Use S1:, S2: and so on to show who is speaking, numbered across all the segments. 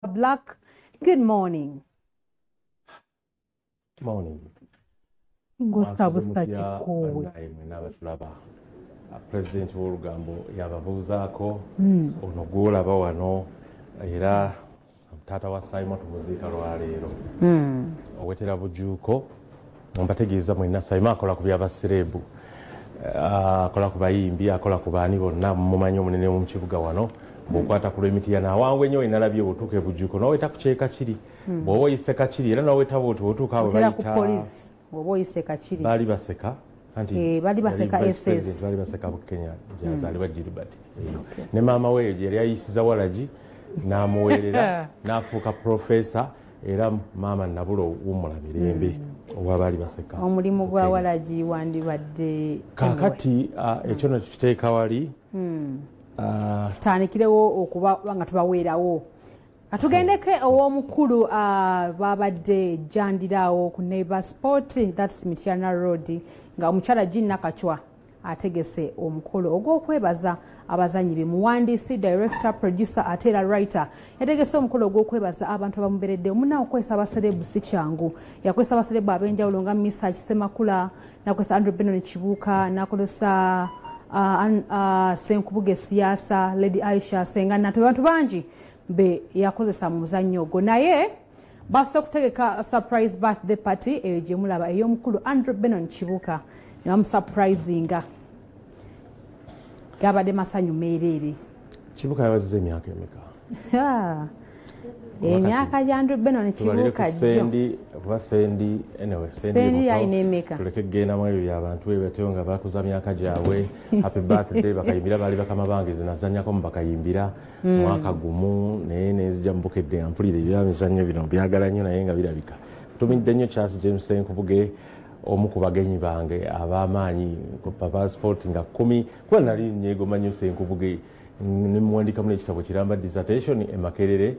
S1: Black, good morning.
S2: Morning.
S1: Gustavo Stachikowe.
S2: President w'olugambo yababuuzaako onogulaba wano era taata wa Simon tumuziika lwaleero owetera bujuuko mbategeeza mwenna Simon akola ku by'abaserebu akola ku bayimbi akola ku baani bonna mumanyi omunene mu kibuga wano bw'okwata ku lw'emiti ya nawangu ennyo inalabye obutuuka ebujuuko n'oweta ku kyeka kiri bw'oba oyise kakiri era n'oweta bwoti otuuka abo bayita
S1: bw'oba oyise kakiri
S2: baali baseka
S1: bali baseka SS
S2: bali baseka mu Kenya jazalibwa Gilbert ne maama we yali ayisiza Walaji n'amuweerera n'afuuka professor era maama Nabulo wumula mirembe owabali baseka
S1: omulimu gwa Walaji wandibadde
S2: kakati ekyo no kiteeka wali
S1: tutanikirewo okuba nga tubaweerawo atugendeke ow'omukulu babadde jandirawo ku Neighbor Sport that's Mityana Road nga omukyala Jinna Kachwa ategese omukolo ogw'okwebaza abazanyi be muwandiisi director producer ate era writer yategese omukolo ogw'okwebaza abantu abamuberedde omuna okwesa abaserebu si kyangu yakwesa abaserebu ab'enjawulo nga Misa Kisemakula nakwesa Andrew Benon Kibuuka nakozesa Senkubuge Siasa Lady Aisha Sengana abantu bangi be yakozesa mu muzannyo ogwo naye basobola okutegeka surprise birthday party eyo gye mulaba ey'omukulu Andrew Benon Kibuuka ne bamusurprisinga gabadde masanyu meereere.
S2: Kibuuka yabaziza emyaka emeka?
S1: Emyaka gya Andrew Benon Kibuuka
S2: jjo
S1: sendi yalina emeka
S2: tuleke kugenda mu ebyo by'abantu ebatyo nga bakuza myaka gyabwe happy birthday bakayimbira baali bakama bange zinazannyako mu bakayimbira mwaka gumu naye nenzija mubukedde nga mpulira ebyamizannyo bino byagala nnyo naye nga birabika tumidde nnyo Charles James Senkubuge omu ku bagenyi bange ab'amaanyi ku Papa Sport nga 10 kuba nali nyeegoma nnyo Senkubuge ne muwandikamu n'ekitabo kiramba dissertation e Makerere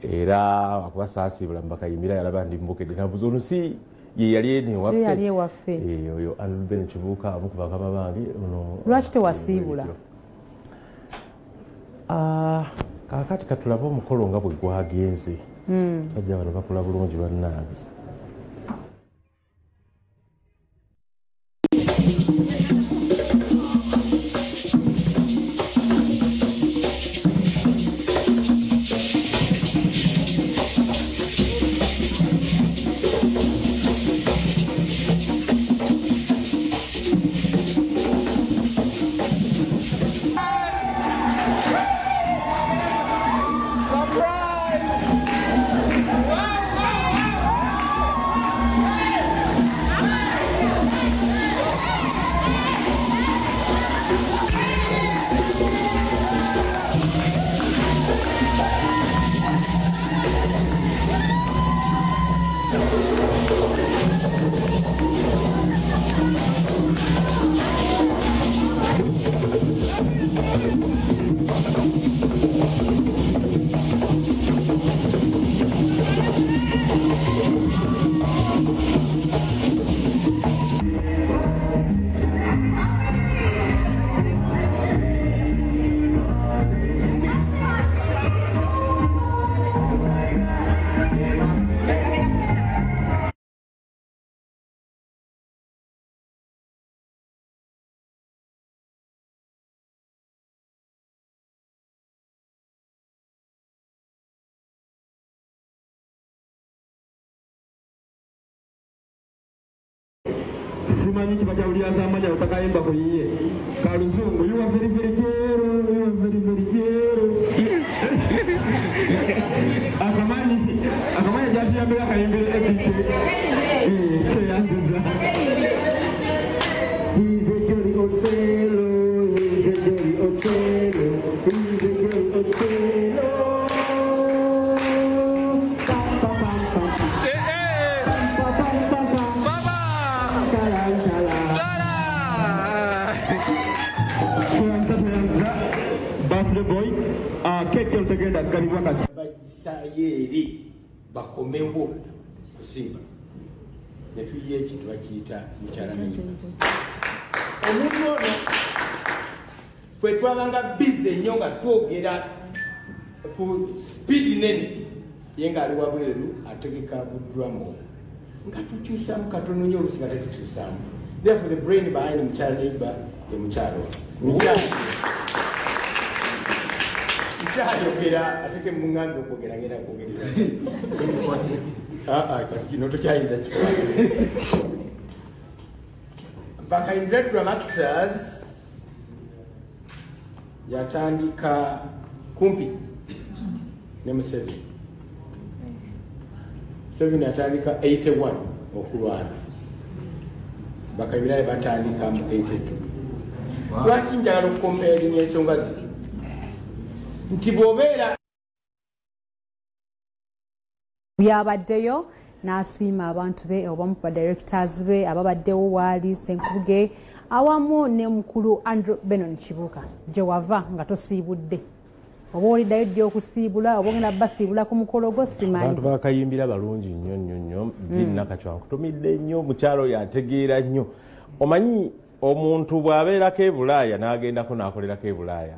S2: era akuba saasibula mbakayimbira yalaba ndi mbukedde nabuza ono si ye yali
S1: ewaffe
S2: oyo Andrew Benon Kibuuka amu ku bakama bange
S1: lwaki tewasiibula
S2: kakati katulabe omukolo nga bwe gwagenze sajja bano bakola bulungi bannaabi
S3: simanyi kibajawulira zamanya utakayemba kuyiye kaluzungu you are very very gero you are very very gero akamani jasi ya mbele akayembele ekise keyanziza he's a jolly old fellow he's a jolly old fellow he's a jolly old fellow
S4: Sayeri bakomewo kusimba netuye ekintu bakiyita mukyala n'ennyumba omuntu ono fwe twabanga bize nnyo nga twogera ku speedi nene ye ng'ali wabweru ategeka budramu nga tukyusamu katono nnyo olusi nga tetukyusamu. Therefore the brain behind mukyala neighbor ye mukyalo mukyayogera ateke muŋŋambe okwogera ngenda kwogereza kino tokyayinza kikwagire. Bakayindira drama actors yatandika kumpi ne Museveni. Museveni yatandika 81 okulwana. Bakayindira batandika mu 82. Lwaki njagala okukompaeringa ensonga zino nti bw'obeera
S1: byabaddeyo n'asiima abantu be obamu ku badirectors be ababaddewo waali Senkuge awamu ne mukulu Andrew Benon Kibuuka gye wava nga tosiibudde oba oliddayo ddyo okusiibula oba ogenda basiibula ku mukolo gwo simanyi.
S2: Abantu bakayimbira balungi nnyo nnyo nnyo Nakacwa nkutumidde nnyo mukyalo yategeera nnyo. Omanyi omuntu bw'abeerako e Bulaaya n'agendako n'akolerako e Bulaaya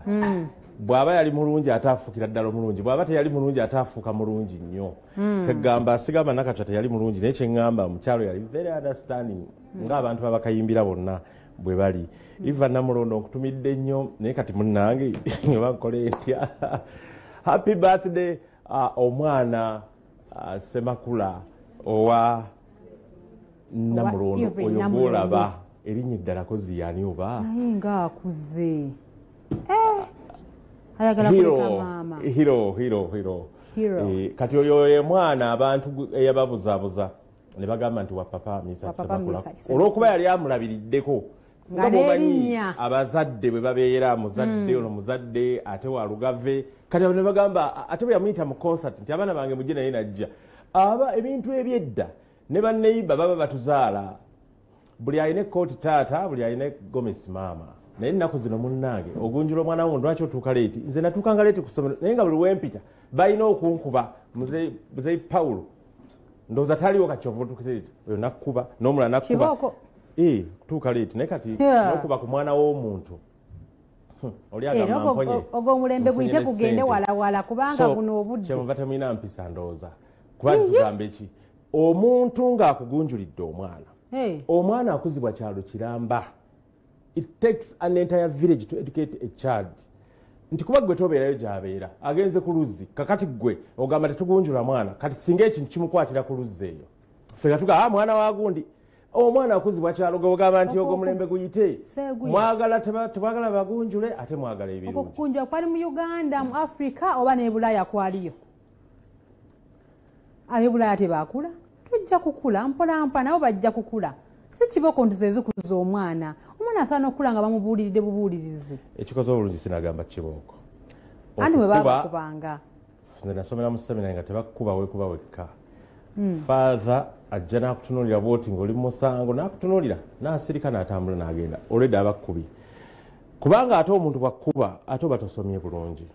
S2: bw'aba yali mulungi ate afuukira ddala omulungi, bw'aba teyali mulungi ate afuuka mulungi nnyo. Kegamba sigamba Nakacwa teyali mulungi naye kyeŋŋamba mukyalo yali very understanding ng'abantu babakayimbira bonna bwe bali. Iva Namulondo nkutumidde nnyo naye kati munnange oba nkole ntya. Happy birthday omwana Semakula owa Namulondo oyo gw'olaba erinnya eddala kozi yani oba
S1: naye ng'akuze ayagala kuleka maama. Hero. Kati oyo ye mwana abantu eyababuzaabuza ne bagamba nti wa papa Misa Semakula olw'okuba yali amulabiriddeko nga bwomanyi abazadde bwe babeera muzadde ono muzadde ate wa Lugave. Kati abo ne bagamba ate bwe yamuyita mu concert nti abaana bange mujje naye najja. Aba ebintu ebyedda ne banneiba baba batuzaala buli alina ekkooti taata buli alina Gomesi maama. Naye ennaku zino munnange ogunjula omwana wo lwaki otuuka leeti? Nze natuukanga leeti ku ssomero naye nga buli wempita balina okunkuba muzeyi Pawulo ndowooza taliwo kakyovu otuukireeti oyo nakkuba n'omulala nakkuba kutuuka leeti naye kati n'okuba ku mwana w'omuntu oli agamba mponye ogwo omulembe guyite gugende walawala kubanga guno obudde
S2: kyemuva temulina mpisa ndowooza kuba tugamba eki omuntu ng'akugunjulidde omwana akuzibwa kyalo kiramba. It takes an entire village to educate a child. Nti kuba gwe tobeerayo gy'abeera agenze ku luzzi kakati gwe ogamba tetugunjula mwana kati singa ekintu kimukwatira ku luzzi eyo ffe nga tugamba mwana wa gundi omwana akuzibwa kyalo gogamba nti ogwo mulembe guyite mwagala tebagala bagunjule ate mwagala ebirungi.
S1: Okukunjula kwali mu Uganda mu Africa oba ne Bulaaya kwaliyo. Ab'e Bulaaya tebakula tujja kukula mpolampa nabo bajja kukula. Si kiboko nti zezikuza omwana asaana okula nga bamubuuliridde bubuulirizi.
S2: Ekikoze obulungi sinagamba kiboko
S1: anti bwe baba kubanga
S2: nze nasomera mu seminari nga tebakkuba wekuba wekka. Father ajja n'akutunuulira bwoti ng'oli mu musango n'akutunuulira n'asirika n'atambula n'agenda olwedda abakkubi kubanga ate omuntu bwakkuba ate oba tosomye bulungi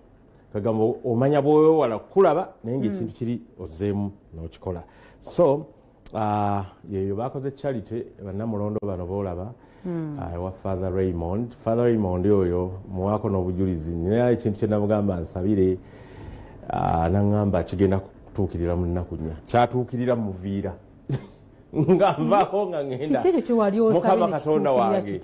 S2: kagamba omanya bwewewala kulaba naye ng'ekintu kiri ozzeemu n'okikola. So yeyo bakoze charity bannamulondo bano boolaba wa Father Raymond oyo muwaako n'obujulizi naye ekintu kye namugamba nsabire naŋŋamba kigenda kutuukirira mu nnaku nnya kyatuukirira mu muviira nga nvaako nga ŋŋenda Mukama Katonda wange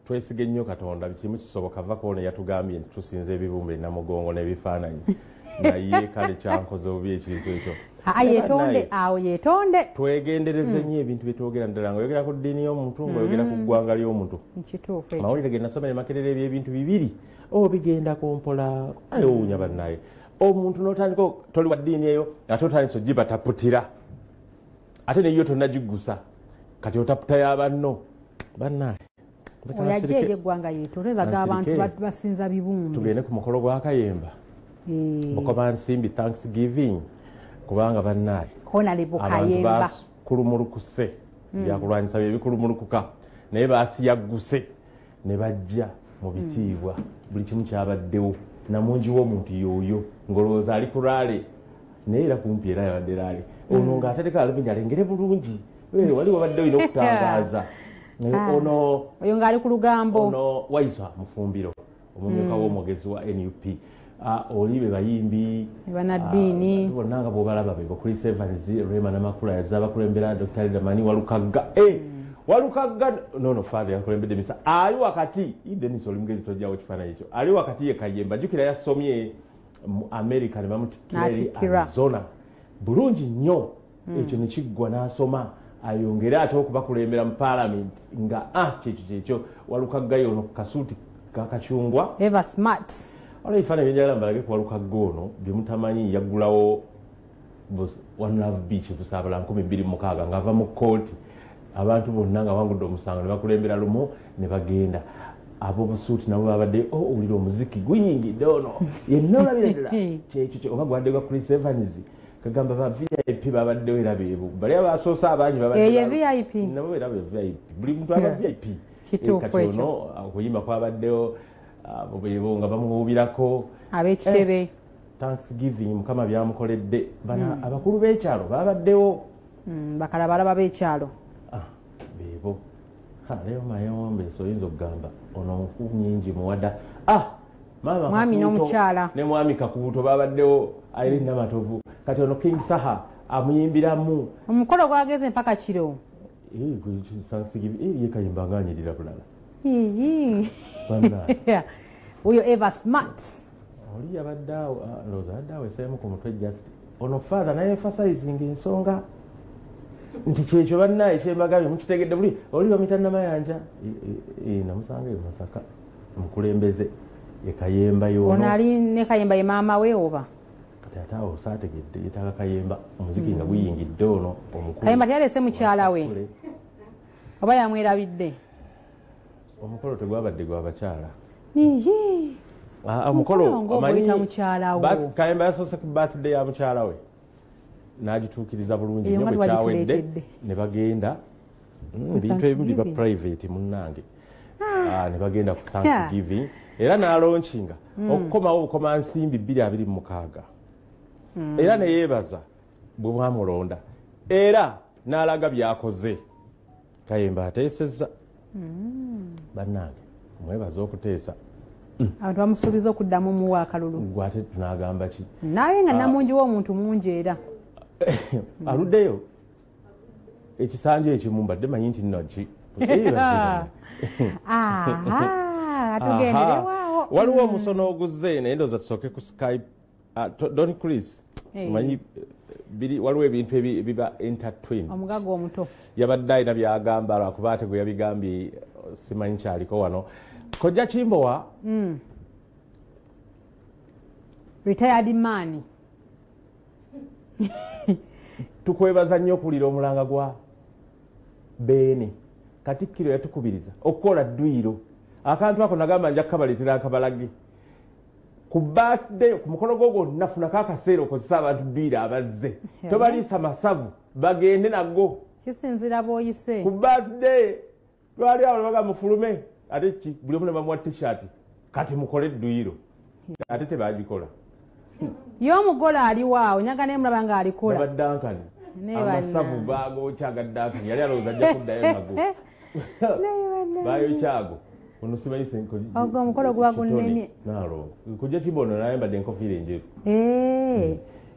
S2: twesige nnyo Katonda kimu kisoboka vako ne yatugambye nti tusinze ebibumbe namugongo n'ebifaananyi naye kale kyankoze obubi ekintu ekyo
S1: yetonde awo yetonde
S2: twegendereze nnyo ebintu byetwogera ddala nga oyogera ku ddiini y'omuntu ngaoyogera ku ggwanga ly'omuntu mawulire ge nasomere makerere ebyebintu bibiri bigenda kumpola ayowuunya bannaye omuntu n'otandika toli wa ddiini eyo ate otandisa ogibataputira ate neyo tonnagiggusa kati otaputa y'abanno bannaye
S1: oyajeeje eggwanga yeetorezaga abantu basinza bibumbe
S2: tugende ku mukolo gwa Kayemba mukoba nsimbi Thanksgiving kubanga bannaye abantu bakulumulukuse byakulwanyisa bye bikulumulukuka naye baasiyagguse ne bajja mu bitiibwa buli kimu kyabaddewo namungi w'omuntu y'oyo ng'olowooza ali ku laale naye era kumpi era yabadde laale ono ng'atereka alumenya alengere bulungi wali wabadde olina okutangaaza
S1: oyo ng'ali ku lugambo
S2: ono Waiswa Mufumbiro omumyuka w'omwogezi wa NUP olibe bayimbi
S1: banaddiini
S2: bonna nga bw'obalaba be Chris Evans, Rema Namakula yazze abakulembera Dr. Ledamani Walukagga Walukagga no father yakulembedde misa ali wakati Dennis Olimugezi tojjawo kifaananyi ekyo ali wakati ye Kayemba jjukira yasomye mu America ne bamutikira Arizona bulungi nnyo ekyo ne kiggwa n'asoma ayongera ate okubakulembera mu parliament nga kyekyo Walukagga yono kasuuti kakacungwa
S1: Eva Smart
S2: wala ifaananyi byenjagala mbalage ku Walukagga ono bye mutamanyi yaggulawo One Love Beach busaabala 2026 ng'ava mu kooti abantu bonna nga wangudde omusango ne bakulembera lumu ne bagenda ab'obusuuti nabo babadde owulira omuziki guyingidde ono yenna olabira ddala kyekyo oba gwadde gwa Chris Evans kagamba ba VIP babaddewo era beebu bali abasoose abangi
S1: VIP
S2: nabo era VIP buli muntu aba VIP
S1: kituufu ekyo
S2: okuyimba kwabaddewo beebo nga bamuwubirako
S1: ab'ekitebe
S2: Thanksgiving mukama byamukoledde bana abakulu b'ekyalo babaddewo
S1: bakalabalaba b'ekyalo
S2: beebo leo mayombe soyinza okugamba ono nkunyingi muwada
S1: mwami n'omukyala
S2: ne mwami Kakuuto babaddewo Irene Namatovu kati ono King Saha amuyimbiramu
S1: omukolo gwageze mpaka kiro
S2: ye Kayimba nganyirira bulala
S1: uyo Eva Smart
S2: oli yabaddeawo ndowooza addeawo esemu ku mutwe just ono father naye emphasizing ensonga nti kyekyo bannaye kyembagabye mukitegedde buli oli bamuyita Namayanja namusanga e Masaka mukulembeze ye Kayemba yono
S1: ono ali ne Kayemba ye maama we oba
S2: kati ate awo saategedde yetaaga Kayemba omuziki nga guyingidde ono omukulu
S1: Kayemba tyalese mukyala we oba yamwerabidde
S2: omukolo tegwabadde gwabakyala
S1: omukolo omanyi
S2: Kayemba yasoose ku birthday ya mukyala we n'agituukiriza bulungi nnyo bwe kyawedde ne bagenda bintu ebimu biba private munnange ne bagenda ku Thanksgiving era n'alonkinga okukomawo obukoma nsimbi 226 era ne yeebaza bwe mwamulonda era n'alaga byakoze Kayemba ateesezza bannange mwebaza okuteesa
S1: abantu bamusuubiza okuddamu muwa akalulu
S2: gwate tunagamba ki
S1: naye nga namungi w'omuntu mungi era
S2: aluddeyo ekisanja ekimu mbadde manyi nti naki
S1: atugenderewaawo
S2: waliwo omusono oguzze naye ndowooza tusooke ku Skype Don Chris manyi waliwo ebintu ebiba entertain
S1: omugaga omuto
S2: yabadde alina byagamba lwakuba ate gwe yabigambye simanyi kyaliko wano Kojja Kimbowa
S1: retired man
S2: tukwebaza nnyo okulira omulanga gwa Beene Katikkiro yatukubiriza okukola dduyiro akantu ako nagamba nja kukabaleetera akabalage ku birthday ku mukolo gwo gwonna funako akaseera okozesa abantu dduyiro abazze tobaliisa masavu bagende naggo
S1: kisinzira bw'oyise
S2: ku birthday lwali awo nebaga mufulume ate buli omu ne bamuwa t-shirt kati mukole dduyiro ate tebagikola
S1: y'omugole aliwaawo nyaga naye mulaba nga alikola
S2: abaddankani amasavu baagokyaga dankani yali alowooza ajja kuddayo mago bayokyago ono simanyi
S1: ogwo omukolo guba gunnemye
S2: naalongo kujja kibono naye mbadde enkofiira enjeru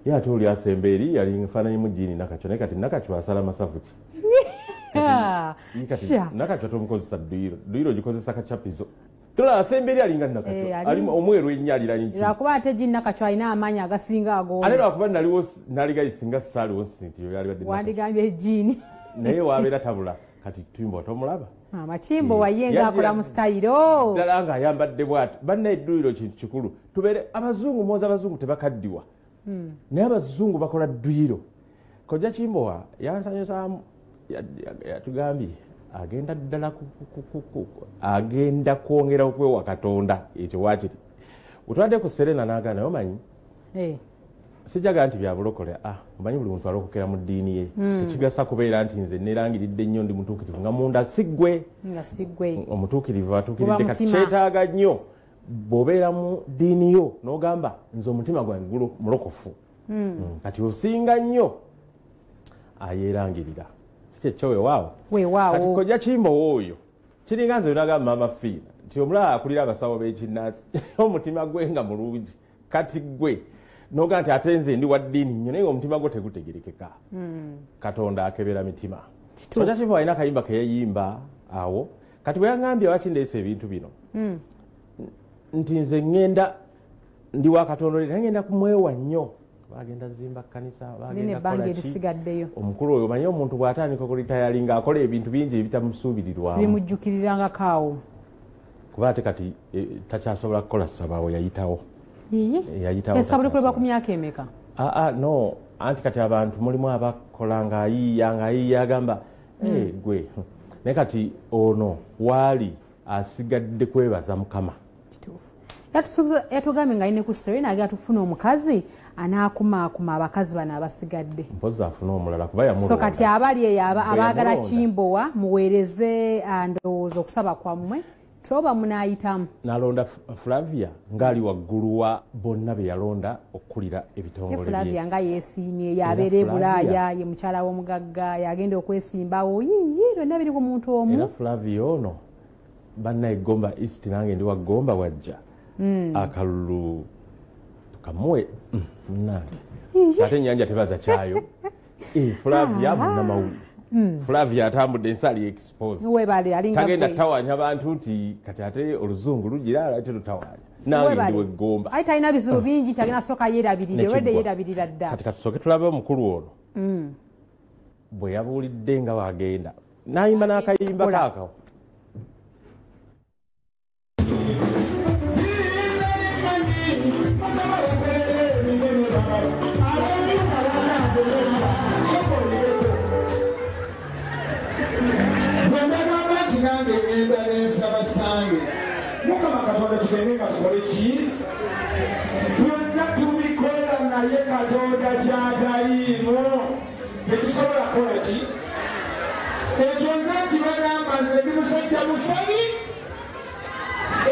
S2: ye ate oli asemba eri yali nfaananyimu jiini Nakacwa naye kati Nakacwa asala masavu ki kati Nakacwa tomukozesa dduyiro gikozesa kacapizo tola asemba eri alinga Nakacwa ali omweru ennyo aliranyi ki
S1: lwakuba ate jiini Nakacwa alina amaanyi agasinga ag'oli
S2: ate lwakuba naaligayi singa saaliwo sintiro yalibadde
S1: wandigambye jiini
S2: naye wabeera tabula kati Timbo tomulaba
S1: Makimbo wayenga akola mu style
S2: ddala nga ayambadde bw'ati banna edduyiro kintu kikulu tubeere abazungu mwoza abazungu tebakaddiwa naye abazungu bakola dduyiro Kojja Kimbowa yansanyusaamu yatugambye agenda ddala agenda kwongera okwewa Katonda ekyo waakiri utwadde ku Serena n'agamba naye omanyi sijaga nti byabulokole omanyi buli muntu alokokera mu ddiini ye tekigasa kubeera nti nze nerangiridde nnyo ndi mutuukirivu nga munda siggwe omutuukirivu atuukiridde kati kyetaaga nnyo bw'obeera mu ddiini yo n'ogamba nze omutima gwange mulokofu kati osinga nnyo ayeerangirira sikyekyo weewaawo kati Kojja Kimbowa oyo kiringa nze nagamba Mama Fiina nti omulala akulira abasawo b'ekinnansi omutima gwe nga mulungi kati gwe noga nti ate nze ndi wa ddiini nnyo naye omutima gwo tegutegerekeka katonda akebera mitima Ojakifu alina akayimba ke yayimba awo kati bwe yaŋŋambye lwaki ndeesa ebintu bino nti nze ŋŋenda ndi wa Katonda naye ŋŋenda kumwewa nnyo bagenda zimba kanisa bagenda
S1: kola
S2: omukulu oyo manyi omuntu bw'atandika okulitayalinga akola ebintu bingi ebitamusuubirirwamu
S1: bimujjukiriranga kaawo
S2: kuba ate kati takyasobola kukola ssabaawo yayitawo
S1: essabo likolebwa ku myaka emeka
S2: no anti kati abantu mulimu abakola ng'ayiiya agamba gwe naye kati ono waali asigadde kwebaza Mukama
S1: yatugambye nga ayine ku Serena agenda tufuna omukazi anaakumaakuma abakazi bano abasigadde
S2: mpozi afuna omulala kuba yamulonda
S1: so kati abali eyo abaagala Kimbowa muweereze ndowooza okusaba kwammwe tuloba munaayitamu
S2: n'alonda Flavia ng'ali waggulu wa bonna be yalonda okkulira ebitongole bye
S1: Flavia nga yeesiimye yabeera e Bulaaya ye mukyala w'omugagga yagenda okwesimbawo yiyi byonna biri ku muntu omu
S2: era Flavia ono bannaye Gomba East nange ndi wa Gomba wajja akalulu kamuwe nange ate ennyanja tebaza kyayo Flavia munnamawulire Flavia atambudde ensali expose tagenda tawanya abantu nti kati ate oluzungu lugira ate lutawaanya nange ndiwe Gomba
S1: ayi talina bizibu bingi tagenda soka yeerabirire wedde yeerabirira dda
S2: kati katusooke tulabe omukulu ono bwe yabuulidde nga wagenda n'ayimba n'akayimba kaakawo
S5: nange ngenda n'ensaba sange Mukama Katonda tugende nga tukole ki byonna tubikola naye Katonda kyataliimu tekisobola kukola ki ekyo nze nti bagamba nze ndi musajja musabi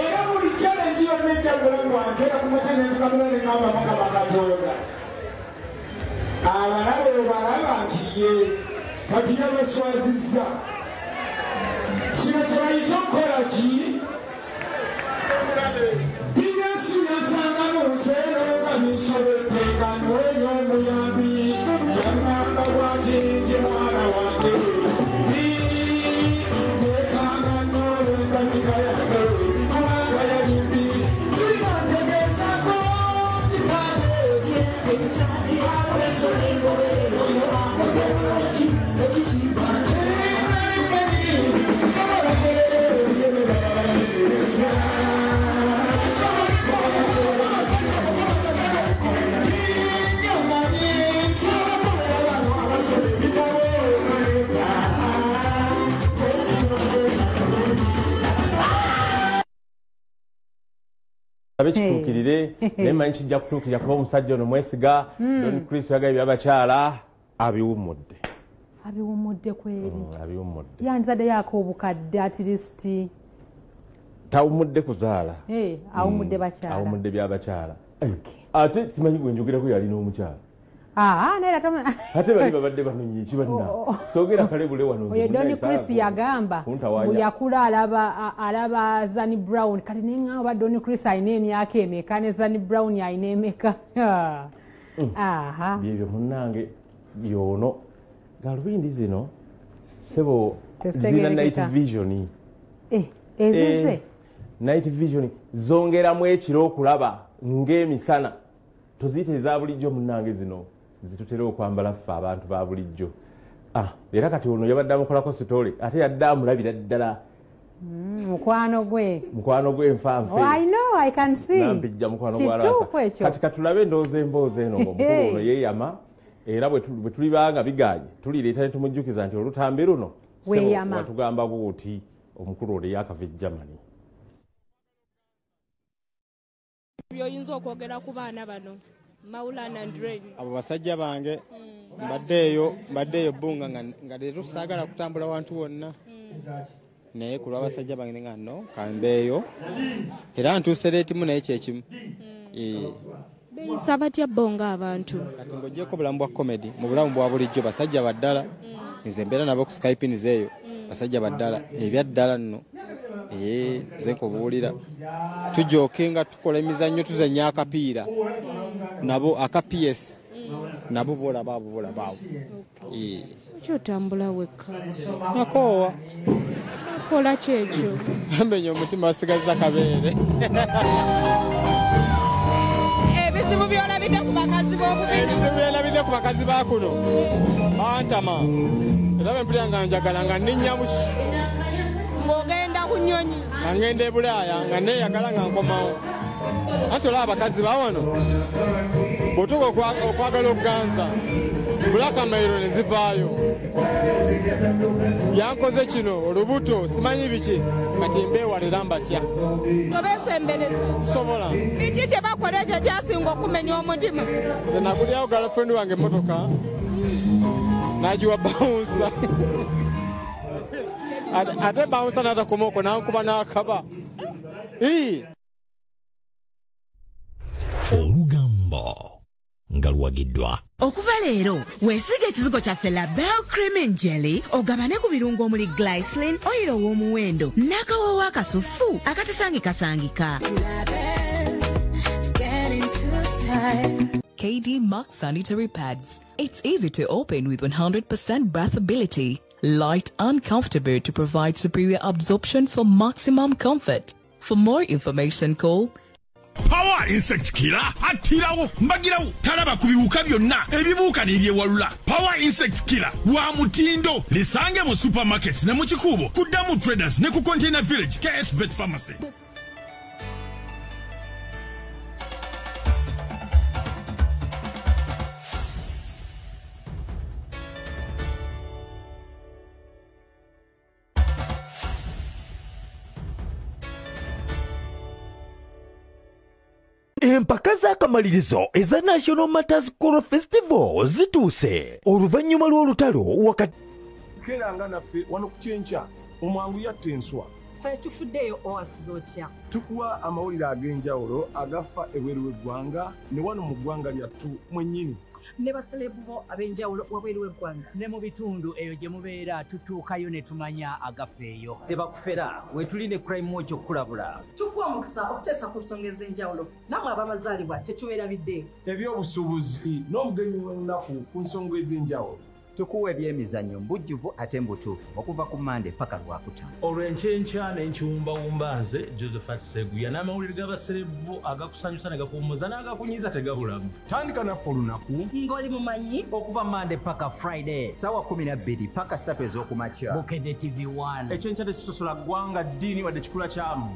S5: era buli challenge yonna ejja bulamu bwange era ku makya nenfukamira ne ngamba Mukama Katonda abalabe balaba nti ye kati yabaswazizza kino kyebayita okukola ki Yesu yansanga mu luseero nga binsobedde nga nwenyo omuyambi yaŋŋamba bw'ati nti mwana wange nekanga nnyo olw'endabika yange kubanga yali mbi tulina ntegeezako kitateeze abesolingobeeroyo amazeeaki ekikiba
S2: abekituukirire naye manyi kijja kutuukirira kuba omusajja ono mwesiga Don Chris yagaye byabakyala abiwummudde
S1: kweri
S2: abiwummudde
S1: yanzaddeyo obukadde at least
S2: tawummudde kuzaala
S1: awummudde bakyala
S2: awummudde byabakyala ate simanyi gwe njogerako yalina omukyala ate bali babadde banonye ekibanna soogera kale bule wano
S1: oyo Don Chris yagamba bweyakula alaba Zanny Brown kati neŋŋamba Don Chris alina emyaka emeka ne Zanny Brown alina emeka
S2: byebyo munnange byono galubindi zino sebo zina night vision
S1: ezize
S2: night vision zongeramu ekiro okulaba ng'emisana toziyita eza bulijjo munnange zino zitutera okwambala ffe abantu ba bulijjo era kati ono yabadde amukolako sitole ate yadde amulabira ddala
S1: mukwano gwe
S2: nfanfe nampijja mukwano gwalasa kati katulabe endowooza emboozi eno omukulu ono yeeyama era bwe tulibanga biganye tulireeta ne tumujjukiza nti olutambi luno watugamba bwoti omukulu ono yakava e Germany
S6: byoyinza okwogera ku baana bano Maulana Andre
S7: abo basajja bange mbaddeeyo bbunga nga leero saagala kutambula wantu wonna naye ku lw'abasajja bange nga nno kambeeyo era ntuuse leetimu naye kyekimu
S6: beeyisa batya bonga abantu
S7: kati ng'oggyeko obulamu bwa komedi mu bulamu bwa bulijjo basajja baddala nze mbeera nabo ku Skype nizeeyo basajja baddala ebyaddala nno Nze nkubuulira tujookenga tukola emizannyo tuzannya akapiira nabo aka PS nabo bolabaawo
S6: kyotambula wekka
S7: nakoowa
S6: kola kyekyo
S7: amenya omutima basigaza kabeere
S6: ebizibu byolabidde ku bakazi
S7: bakuno antama era bempulira nga njagala nga ninyamushi
S6: ng'ogenda ku nnyonyi
S7: nga ngenda e Bulaaya nga neeyagala nga nkomawo anti olaba abakazi bawano bw'otuuka okwagala okuganza bulakamairo ne zivaayo yankoze kino olubuto simanyi biki kati mbeewalira mbatya
S6: obeesembereza
S7: sobola
S6: kiki kye bakola ekyo kyasinga okumenya omutima
S7: nze nagulyawo galafrendi wange emmotoka n'agiwa bawunsa ate bawunsa n'atakomoko n'ankuba n'akaba
S8: olugambo nga luwagiddwa
S9: okuva leero weesiga ekizigo kyaffe Label Cream and Jelly ogabane ku birungo omuli glycerin oyiro ow'omuwendo n'akawoowo akasuffu akatasangikasangika.
S10: KD Max Sanitary Pads. It's easy to open with 100% breathability, light and comfortable to provide superior absorption for maximum comfort. For more information, call
S11: Power Insect Killer atirawo mbagirawo talaba ku biwuka byonna ebibuuka n'ebyewalula. Power Insect Killer wa mutindo lisange mu supermarkets ne mu kikubo kuddamu traders ne ku Container Village KS Vet Pharmacy.
S8: empaka z'akamalirizo eza National Matters Choral Festival zituuse oluvannyuma lw'olutalo wakati
S12: keranga naffe wano ku kyenkya omwangu yatta enswa
S13: ffe tufuddeyo owaasiza otya
S12: tukuwa amawulire ag'enjawulo agafa ebweru w'eggwanga ne wano mu ggwanga lyattu mwennyini
S13: ne baselebu bo ab'enjawulo wabweru w'eggwanga
S14: ne mu bitundu eyo gye mubeera tutuukayo ne tumanya agafeeyo
S15: tebakufera wetuli ne crime watch okukulabula
S13: tukuwa omukisa okuteesa ku nsonga ez'enjawulo nammwe abamazaalibwa tetubeerabidde
S12: ebyobusuubuzi n'obugenyi bw'ennaku ku nsonga ez'enjawulo
S15: tukuwa ebyemizannyo mbujjuvu ate mbutuufu okuva ku Mande paka Lwakutaano.
S16: Olw'enkyenkya n'enkiwumbawumba nze Josephat Seguya n'amawulire g'abaserebu agakusanyusa ne gakuwummuza n'agakunyiiza tegabulamu.
S12: Tandika naffe olunaku
S13: ng'oli mumanyi
S15: okuva Mande paka Friday ssaawa 12 paka 3 ez'okumakya.
S14: Bukedde TV1
S16: ekyenkya tekisosola ggwanga ddiini wadde kikula kyamu.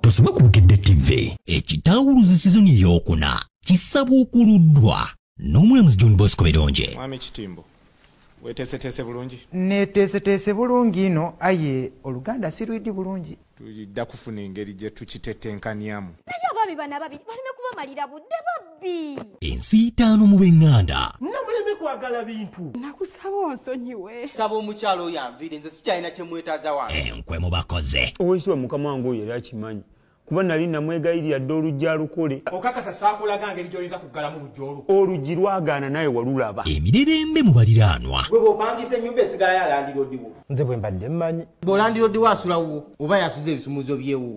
S8: tosubwa ku Bukedde TV ekitawuluzi sizoni ey'okuna kisabuukuluddwa n'omulamuzi John Bosco Beronje.
S17: Mwami Kitimbo weteeseteese bulungi?
S18: Neeteeseteese bulungi ino aye Oluganda si lwiddi bulungi.
S17: Tulidda kufuna engeri gye tukitetenkanyamu.
S19: Naye abaami bana babiri baleme kubamalira budde babbi.
S8: Ensi 5 mu b'eŋŋanda.
S18: Namuleme kwagala bintu.
S13: Nakusaba onsonyiwe.
S15: Saba omukyalo oyo anviire nze sikyalina kye mwetaaza wange.
S8: Enkwe mu bakoze.
S3: Ow'ensi wa mukama wange oyo era akimanyi. Kuba nali namwegayirira dde oluggi alukole.
S15: Okakasa saakulaga ngeri gy'oyinza kuggalamu luggi olwo.
S3: Oluggi lwagaana naye walulaba.
S8: Emirerembe mu baliraanwa.
S15: Gwe bw'opangisa ennyumba esigala ya landiroodiwo.
S18: Nze bwe mbadde mmanyi.
S15: Bw'olandiroodiwo asulawo oba yasuza ebisumuzo byewo.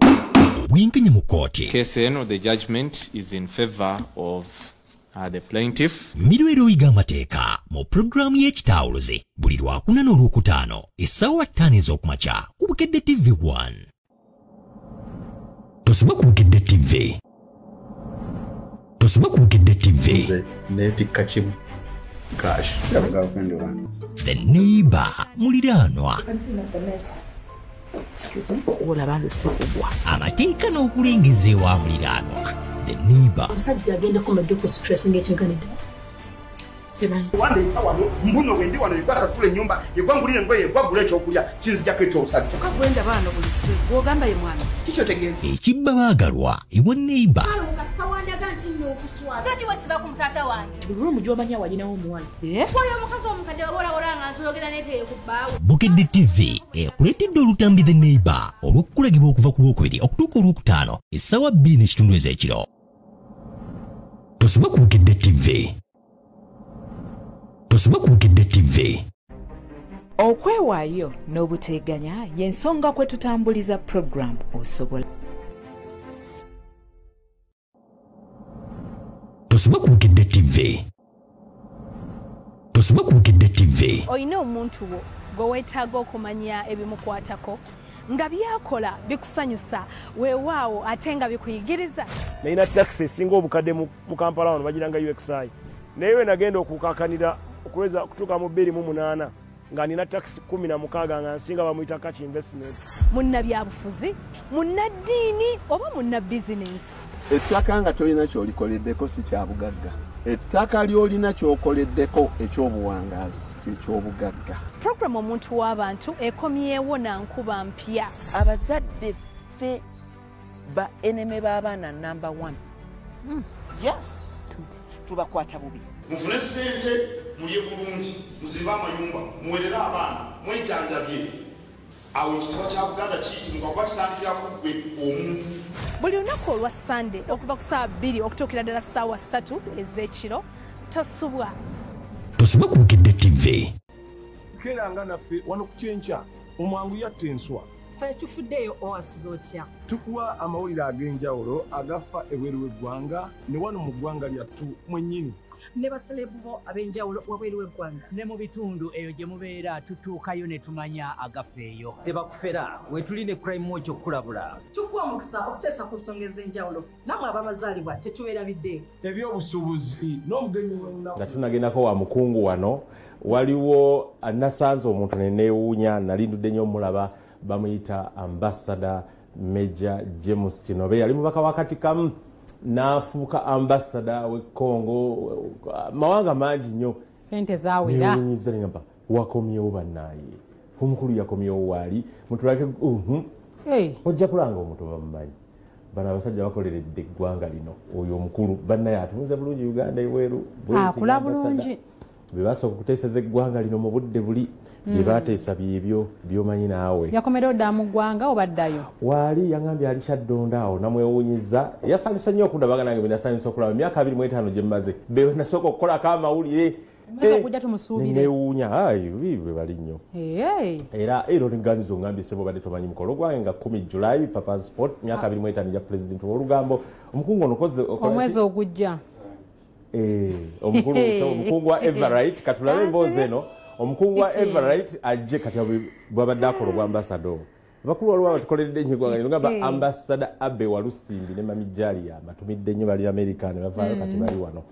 S8: Bwenkanya mu kkooti.
S17: Case eno the judgment is in favor of the plaintiff.
S8: Mirwero oyiga amateeka mu pulogulaamu y'ekitawuluze buli Lwakuna n'Olwokutaano essaawa 5 ez'okumakya ku Bukedde TV1. tosubwa ku Bukedde TV. tosubwa ku Bukedde TV.
S20: Nze neetikka kimu cash girlfriend wange.
S8: The Neighbor muliraanwa.
S13: Excuse me. Olaba nze sikugwa.
S8: Amateeka n'okulengeza ewa muliraanwa. The Neighbor.
S13: Omusajja agenda kumadde ku stress ng'ekyenkanidde. Simanyi.
S5: Wande wano mbuno wendi wano yibasasula ennyumba yegwangulire ngoye yegwagula ekyokulya kinzijako ekyobusajja.
S13: Okagwenda baano bulijjo bw'ogamba ye mwana kiki otegeeza.
S8: Ekibba baagalwa ewa Neighbor.
S19: Lwaki wesiba ku mutata wange?
S13: Buli lumu gy'omanyi awalinawo omuwala.
S19: Oyo omukazi omukadde wabolawolanga nga nsoyogera neetere ku bbaawe.
S8: Bukedde TV ekuleetedde olutambi The Neighbor olw'okukulagibwa okuva ku Lwokubiri okutuuka Olwokutaano essaawa 2 n'ekitundu ez'ekiro. Tosubwa ku Bukedde TV. Tosubwa ku Bukedde TV.
S9: Okwewaayo n'obuteeganya y'ensonga kwe tutambuliza program osobola.
S8: Tosubwa ku Bukedde TV. Tosubwa ku Bukedde TV.
S21: Oyina omuntu wo gwe weetaaga okumanya ebimukwatako nga byakola bikusanyusa weewaawo ate nga bikuyigiriza.
S3: Nalina taxi esinga obukadde mu Kampala wano bagiranga UXI. Naye we nagenda okukakanira okuweza kutuuka mu 28 nga nina taxi 16 nga nsinga bamuyita Kachi Investment.
S21: Munnabyabufuzi, munnaddiini oba munnabizinensi.
S20: Ettaka nga tolina ky'olikoleddeko si kya bugagga. Ettaka ly'olina ky'okoleddeko eky'obuwangaazi ky'ekyobugagga.
S21: Program omuntu w'abantu ekomyewo na nkuba mpya.
S9: Abazadde ffe ba eneme b'abaana number 1. Yes. Tubakwata bubi.
S22: Mufune ssente mulye bulungi, muzimbe amayumba, muwerere abaana, mwejanjabye. Awo ekitiibwa kya Buganda kiyitibwa kuba kitandikirako ggwe omuntu.
S21: Buli lunaku olwa Sunday okuva ku ssaawa 2 okutuukira ddala ssaawa 3 ez'ekiro tosubwa.
S8: Tosubwa ku Bukedde TV.
S12: Keranga naffe wano ku Kyenkya omwangu yatta enswa.
S13: Ffe tufuddeyo owasiza otya.
S12: Tukuwa amawulire ag'enjawulo agafa ebweru w'eggwanga ne wano mu ggwanga lyattu mwennyini.
S13: Ne basalebu bo ab'enjawulo wabweru w'eggwanga.
S14: Ne mu bitundu eyo gye mubeera tutuukayo ne tumanya agafa eyo.
S23: Tebakufera wetuli ne crime watch okukulabula.
S13: Tukuwa mukisa okuteesa ku nsonga ez'enjawulo nammwe abamazaalibwa tetubeerabidde.
S12: Ebyobusuubuzi n'omugenyi w'ennaku.
S2: Nga tunagendako wa mukungu wano waliwo nasanze omuntu neneewuunya nali ndudde nnyo omulaba bamuyita Ambassador Major James Kinobe yali mubaka wakati kamu n'afuuka ambassador w'e Congo mawanga mangi nnyo
S1: sente zaawera
S2: neewuunyiza ngamba wakomyewo bannaaye omukulu yakomyewo waali mutulake ojja kulanga omuntu bamumanyi bano abasajja bakoleredde eggwanga lino oyo omukulu bannaye atunze bulungi Uganda eweeru
S1: akula bulungi
S2: bwe basooka okuteeseza eggwanga lino mu budde buli bye baateesa byebyo by'omanyi naawe
S1: yakomerera odda mu ggwanga obaddayo
S2: waali yaŋambye ali kyaddonda awo namwewuunyiza yasanyusa nnyo okundaba nange benasanyusa okulaba emyaka 25 gye mmaze be nasooka okukolako amawulire neneewuunya bwe bali nnyo era oliniganiza oŋambye sebo badde tomanyi mukolo gwange nga 10 July Papa's Sport myaka 25 gya pulezidenti w'olugambo omukungu ono koze
S1: omwezi ogujja
S2: omukungu wa Everite katulabe emboozi eno omukungu wa Everite ajje kati bwabadde akola ogwa ambassador bakulu waliwo abatukoleredde nnyo eggwanga lino ngamba Ambassador Abe Walusimbi ne Mami Jalia batumidde nnyo bali America ne bavaayo kati bali wano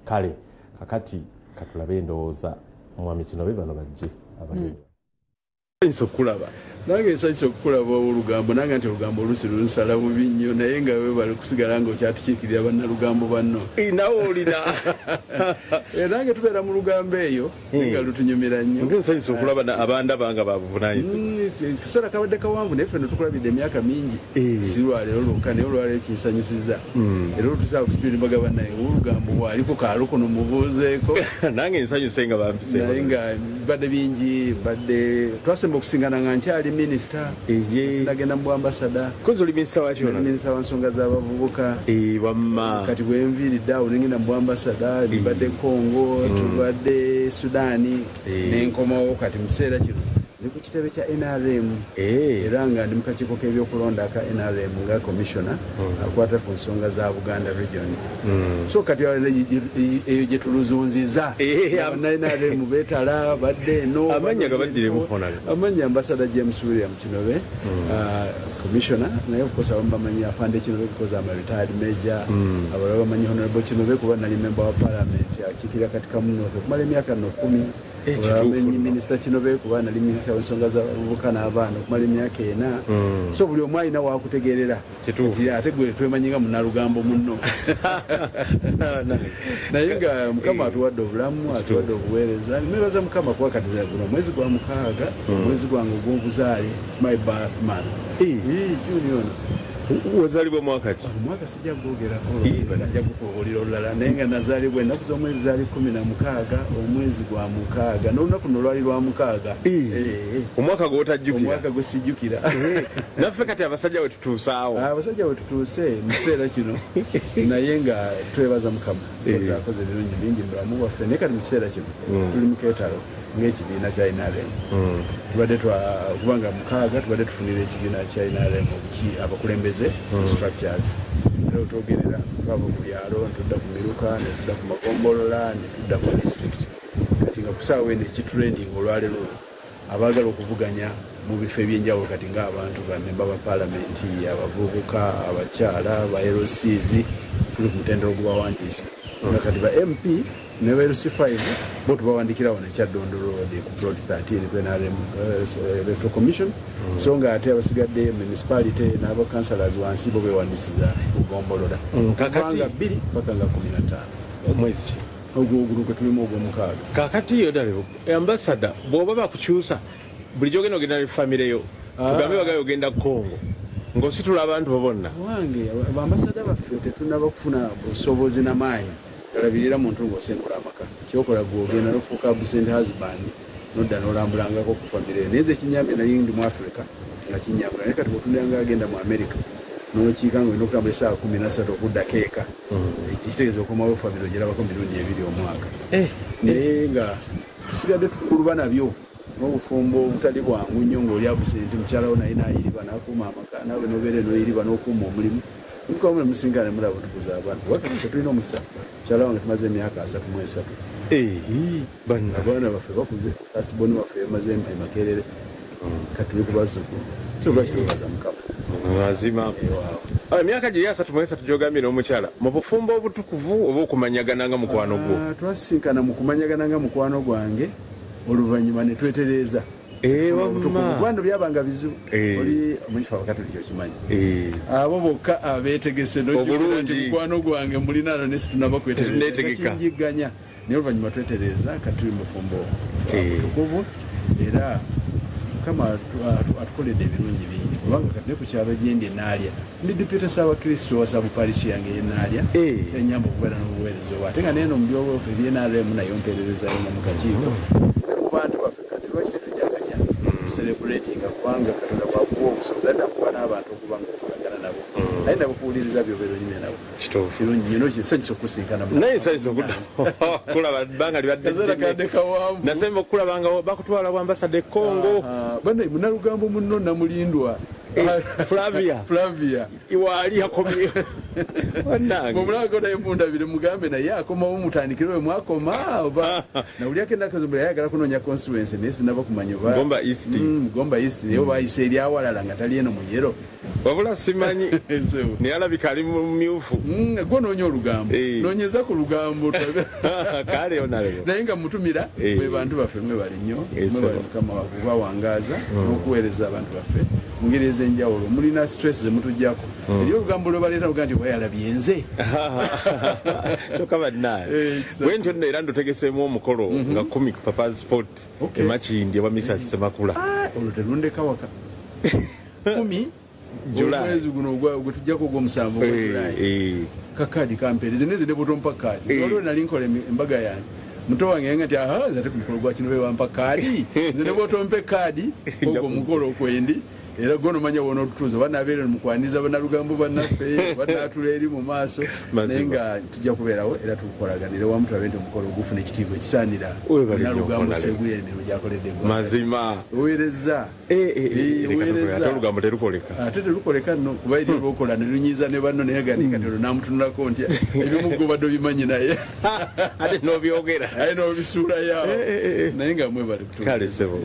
S2: kale kakati katulabe endowooza omwami Kinobe bano bajje abalebe
S20: okulaba nange nsanyusa okukulaba olugambo nange nti olugambo olusi lunsala bubi nnyo naye nga we bali kusigala ng'okyatukiikirira bannalugambo banno nawe olina nange tubeera mu lugambo eyo nga lutunyumira nnyo
S2: nsanyusa okulaba abandaba nga babuvunaanyizibwa
S20: kiseera kabadde kawanvu naye ffenna tukulabidde emyaka mingi si lwaleero lwokka naye olwaleero kinsanyusiza era olutusobola kusipirimbaga bannaye olugambo bwaliko kaalo kuno mubuuzeeko
S2: nange nsanyuse nga bampiseeko
S20: naye nga badde bingi badde twasemba okusingana nga nkyali minisita sinagenda mu ambasada
S2: kozi oli minisita waki ono
S20: minisita wa nsonga z'abavubuka
S2: wamma
S20: kati bwe nviiridde awo nengenda mu ambasada tubadde Congo tubadde Sudaani nenkomawo kati mu kiseera kino ndi ku kitebe kya NRM era nga ndi mu kakiiko k'ebyokulonda ka NRM nga commissioner akwata ku nsonga za Buganda region so kati eyo gye tuluzunziza NRM beetala badde eno
S2: amanya gabaddiremu fonaga
S20: amanya ambassador James William Kinobe commissioner naye of course abamu bamanyi afande Kinobe because I'm a retired major abalala bamanyi honorable Kinobe kuba nali member wa parliament akiikirira katika North okumala emyaka 10 Olamenyi Minister Kinobe kuba nali Minister w'ensonga z'abavubuka n'abaana okumala emyaka 4 so buli omu alina waakutegeerera ate gwe twemanyi nga munnalugambo munno naye nga Mukama atuwadde obulamu atuwadde obuweereza nebaza Mukama kuwakatiza guno mwezi gwa 6 mwezi gwange ogw'obuzaale it's my birth month June ono
S2: wazalibwa mwaka ki
S20: omwaka sijja gwogerako najja gukubuulira olulala naye nga nazaalibwa ennaku z'omwezi zaali 16 omwezi gwa 6 n'olunaku no lwali lwa 6
S2: omwaka gwotajjukira
S20: omwaka gwe sijjukira
S2: naffe kati abasajja we tutuusaawo
S20: abasajja we tutuuse mu kiseera kino naye nga twebaza mukama akoze ebirungi bingi mu bulamu bwaffe naye kati mu kiseera kino tuli mu keetalo ng'ekibiina kya NRM tubadde kubanga 6 tubadde tufunira ekibiina kya NRM abakulembeze structures era twogerera twava ku byalo netudda ku miruka netudda ku magombolola netudda ku district kati nga kusaawa eno ekitraining olwaleero abaagala okuvuganya mu bifo ebyenjawulo kati ng'abantu bammemba ba paalamenti abavubuka abakyala ba LCs tuli ku mutendera ogubawandiisa nga kati ba MP ne ba LC5 bo tubawandikirawo nekyaddondo road ku plot 13 ku NRM electoral commission so nga ate abasigadde municipality n'aba councillors wansi bo bewandisiza kugombolola kakati 2 paka nga 15
S2: omwezi ki
S20: ogwo tulimu ogw'omukaaga
S2: kakati yo dale ambassador bw'oba bakukyusa bulijjo ogenda ogenda famire yo tugambe bagayo ogenda Congo ng'ositula abantu bo bonna
S20: wange abambasada baffe tetunaba kufuna busobozi n'amaanyi alabirira muntu ng'osengula amaka kyokola gwogenda n'ofuuka absent husband nodda n'olambulangako ku famire naye ze kinyambye nali ndi mu Africa nga kinyambula naye kati bwotundanga agenda mu America n'okiika nga olina okutambula essaawa 13 okuddako eka ekitegeeza okomawo famire ogirabako mirundi 2 omwaka naye nga tusigadde tukuluba nabyo n'obufumbo obutali bwangu nnyo ng'oli abusente mukyalawo naye n'ayiriba n'akuuma amaka naawe nobeere n'oyiriba n'okuuma omulimu mukawo mule musingane mulaba otukuza abantu wakati tulina omukisa mukyala wange tumaze emyaka 33 abaana baffe bakuze asitboni waffe yamaze emakerere kati tuli kubazukulu si lwaki tubaza mukama
S2: mazima emyaka giri 33 gyogambye n'omukyala mu bufumbo obutukuvu oba okumanyagananga mukwano gwo
S20: twasisinkana mu kumanyagananga mukwano gwange oluvannyuma ne twetereeza gwando byabanga bizibu oli omukifa abakatoliki okimanyi abo bokka abeetegese noti mukwano gwange mulinaano nesitunaba kwetereezakinjiganya naye oluvannyuma twetereeza katuli mufumbo butukuvu era mukama atukoledde ebirungi bingi kubanga kati ne ku kyalo gyendi enaalya ndi deputy saabakristo wa saabu parishi yange yenaalya enyamba okubeera n'obuweereza obwo ate nga neeno mu byobwefu ebyenaalemu nayo mpeererezayo nga mu kakiiko bantu baffe kati lwaki tetujaganya celebratinga kubanga katonda bwakuwa obusobozi adda kuba n'abantu okuba nga okolagana nabo naye nabo kuwuliriza byobero nyine nabo kirungi nnyo kisanyusa okusinkana
S2: naye nsanyusa kulaba bbanga libaddenasemba okulaba nga bakutwala bwambasade Congo
S20: bana munalugambo munno namulindwa Flavia
S2: iwali yakomye
S20: mumulako naye mundabire mugambe naye akomawo mutandikire we mwakoma oba nawulyako endakazombera yayagala kunoonya constituency naye sinaba kumanya Gomba East naye oba ayise eri awalala nga tali eno muyero
S2: wabula simanyi naye alabika ali mumyufu
S20: gwo noonya olugambo noonyeza ku lugambo naye nga mutumira mwe bantu baffe mwe bali nnyo mwe bali mukama kubawangaaza n'okuweereza abantu baffe mu ngeri ez'enjawulo mulina stress zemutujjako eri olugambo lwe baleeta luga nti wayalabye nze
S2: toka bannaye bwe ntyo nno era ndutegeseemu omukolo nga 10 ku Papa's Sport emakindi ewa Misa Kisemakula
S20: olwo terundeka waka 10 omwezi guno gwe tujjako ogw'omusanvu gwejulayi kakadi kampeereze neze ne botompa kaadi olwo nali nkola embaga yange muto wange yanga nti zate ku mukolo gwa kino wewampa kaadi nze ne botompa kaadi ogwo omukolo okwendi era gono manya wona otutuuza banabeere mukwaniza banalugambo bannaffe banaatula eri mu maaso naye nga tujja kubeerawo era tukolaganire wamu tulabe nti omukolo ogufuna ekitiibwa ekisaanira nalugambo seguyene gyakoledde
S2: mazima
S20: oweereza
S2: olugambo terukoleka
S20: ate terukoleka nno kuba eri lwokola nelunyiza ne banno naye gandikati olwo namutunulako ntya ebimugo badde obimanyi naye
S2: ate nobyogera
S20: aye nobisuulayo naye nga mwebale
S2: kale sebo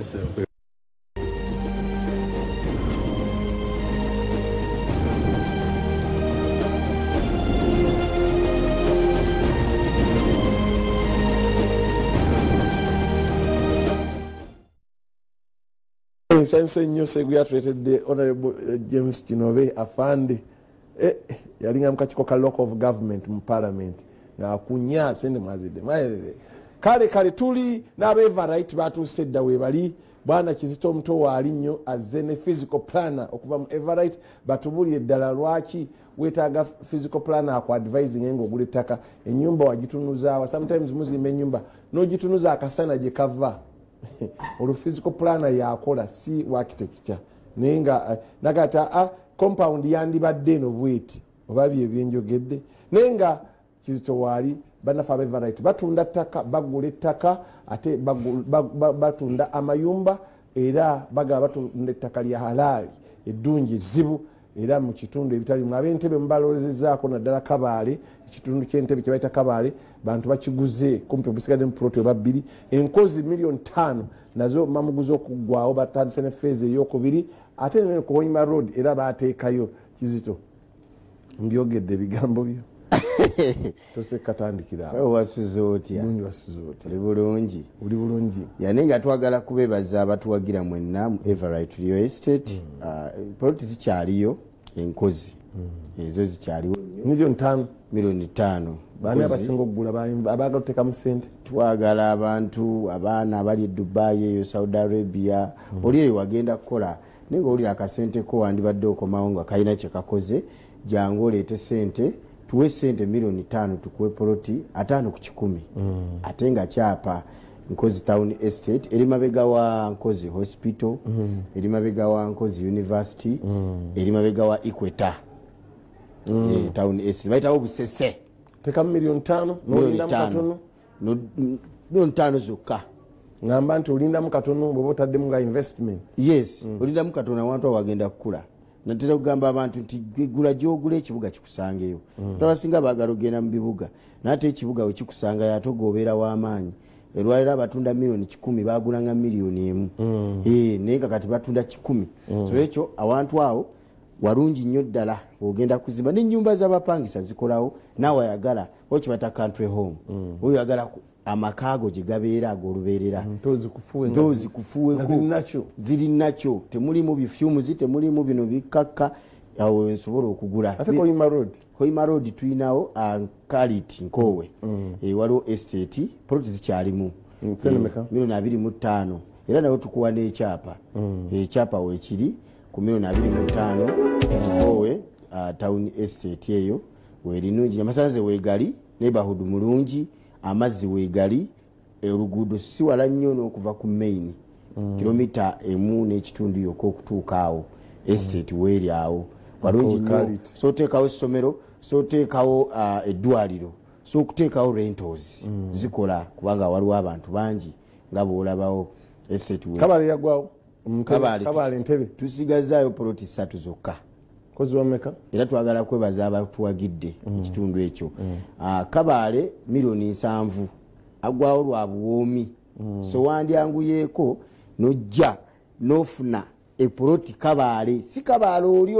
S4: nsanse nnyo Segu yatuleetedde Honorable James Kinobe afande yalinga mukakiko ka local of government mu parliament ng'akunya sente mwazidde kale tuli n'abeeva right batuuse edda weebali bwana Kizito Omuto waali nnyo azze ne physical planner okuva mu Everite batubulye eddala lwaki wetaaga physical planner aku advising nga ogula ettaka ennyumba wagitunuza sometimes muzimba ennyumba n'ogitunuza akasana gye kava olu physical planner yakola si architecture naye nga nagata compound yandibadde eno bweti oba bye byenjogedde naye nga Kizito waali banafa Everite batunda ttaka bagula ettaka ate batunda amayumba era baga batunda ettaka lya halali eddungi ezzibu era mu kitundu ebitali mu ab'Entebbe mubalolezezaako naddala Kabaale ekitundu ky'Entebbe kye bayita Kabaale bantu bakiguze kumpi obusigadde mu ploti oba bbiri enkozi million 5 nazo mamuguza okuggwawo batandise ne feezi ey'okubiri ate ne ku Hoima Road era baateekayo Kizito mbyogedde ebigambo byo tosekatandikira
S6: wasuze otya oli bulungi
S4: oli bulungi
S6: yani nga twagala kubebaza abatuwagira mwenna mu Everite Real Estate ploti zikyaliyo enkozi ezo zikyaliwo milioni 5
S4: baani abasinga okugula abaagala otekamu ssente
S6: twagala abantu abaana abali e Dubai eyo Saudi Arabia oli eyo wagenda kukola naye nga olira akasente ko wandibadde okomawo nga kalina kye kakoze jangu oleete sente tuwe sente milioni 5 tukuwe poloti 5 ku 10 ate nga kyapa Nkozi Town Estate eri mabega wa Nkozi Hospital eri mabega wa Nkozi University eri mabega wa Equator Town Estate baita obusese
S4: teka milioni 5 n'olinda mu katono
S6: milioni 5 zokka
S4: ngamba nti olinda mu katono bw'oba otaddemu nga investment
S6: yes olinda mu katono abantu abagenda kukula natera kugamba abantu nti gula gyogula ekibuga kikusangeyo tabasinga baagala ogenda mu bibuga nate ekibuga we kikusanga yatoga obeera w'amaanyi erwalira abatunda milioni 10 bagulanga milioni 1 naye kati batunda 10 so ekyo awantu awo walungi nnyo ddala ogenda kuzimba n'ennyumba z'abapangisa zikolawo naawe ayagala okibata country home oyo yagala amakaago gye gabeera ag'olubeerera ntoozi kufuweko ziri nakyo temulimu bifyumuzi temulimu bino bikakka awo nsobola okugula
S4: ate
S6: Hoima Road tulinawo Kaliti Nkowe waliwo estate poloti zikyalimu milioni 25 era nawe tukuwa n'ekyapa ekyapa weekiri ku milioni 25 Nkowe Town Estate eyo werinungi amasanze weegali neighborhood mulungi amazzi weegali oluguudo si wala nnyo n'okuva ku main kilomita 1.5 yokka okutuuka awo estate weeri awo walungi nnyo so teekawo essomero so teekawo eddwaliro so okuteekawo rentals zikola kubanga waliwo abantu bangi nga bw'olabawo estate
S4: Kabaale yagwawo
S6: Kabaale Entebbe tusigazaayo poloti 3 zokka
S4: kozi wameka
S6: era twagala kwebaza abatuwagidde ekitundu ekyo Kabaale milioni 7 agwawo lwa buwoomi so wandyanguyeeko nojja nofuna epoloti Kabaale si Kabaale oli